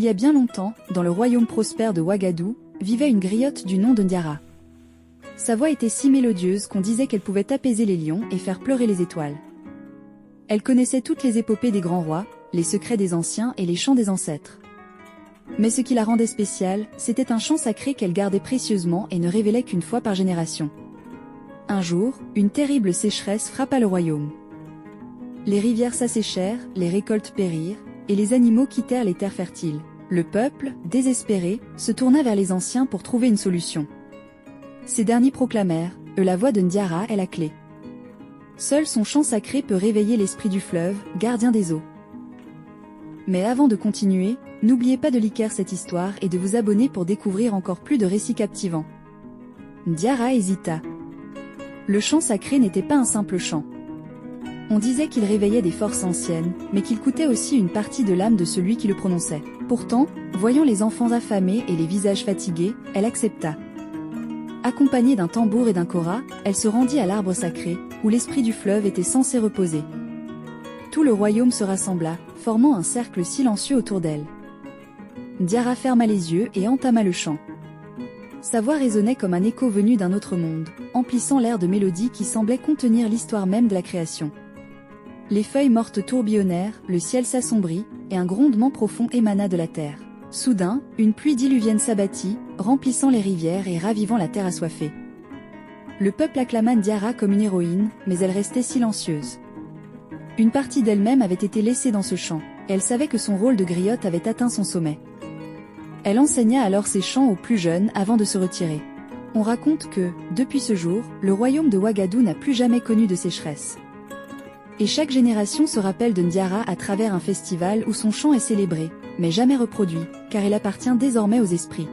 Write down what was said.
Il y a bien longtemps, dans le royaume prospère de Ouagadou, vivait une griotte du nom de Ndiara. Sa voix était si mélodieuse qu'on disait qu'elle pouvait apaiser les lions et faire pleurer les étoiles. Elle connaissait toutes les épopées des grands rois, les secrets des anciens et les chants des ancêtres. Mais ce qui la rendait spéciale, c'était un chant sacré qu'elle gardait précieusement et ne révélait qu'une fois par génération. Un jour, une terrible sécheresse frappa le royaume. Les rivières s'asséchèrent, les récoltes périrent, et les animaux quittèrent les terres fertiles. Le peuple, désespéré, se tourna vers les anciens pour trouver une solution. Ces derniers proclamèrent « La voix de Ndiara est la clé. Seul son chant sacré peut réveiller l'esprit du fleuve, gardien des eaux. » Mais avant de continuer, n'oubliez pas de liker cette histoire et de vous abonner pour découvrir encore plus de récits captivants. Ndiara hésita. Le chant sacré n'était pas un simple chant. On disait qu'il réveillait des forces anciennes, mais qu'il coûtait aussi une partie de l'âme de celui qui le prononçait. Pourtant, voyant les enfants affamés et les visages fatigués, elle accepta. Accompagnée d'un tambour et d'un kora, elle se rendit à l'arbre sacré, où l'esprit du fleuve était censé reposer. Tout le royaume se rassembla, formant un cercle silencieux autour d'elle. Ndiara ferma les yeux et entama le chant. Sa voix résonnait comme un écho venu d'un autre monde, emplissant l'air de mélodies qui semblaient contenir l'histoire même de la création. Les feuilles mortes tourbillonnèrent, le ciel s'assombrit, et un grondement profond émana de la terre. Soudain, une pluie diluvienne s'abattit, remplissant les rivières et ravivant la terre assoiffée. Le peuple acclama Ndiara comme une héroïne, mais elle restait silencieuse. Une partie d'elle-même avait été laissée dans ce chant, et elle savait que son rôle de griotte avait atteint son sommet. Elle enseigna alors ses chants aux plus jeunes avant de se retirer. On raconte que, depuis ce jour, le royaume de Ouagadou n'a plus jamais connu de sécheresse. Et chaque génération se rappelle de Ndiara à travers un festival où son chant est célébré, mais jamais reproduit, car il appartient désormais aux esprits.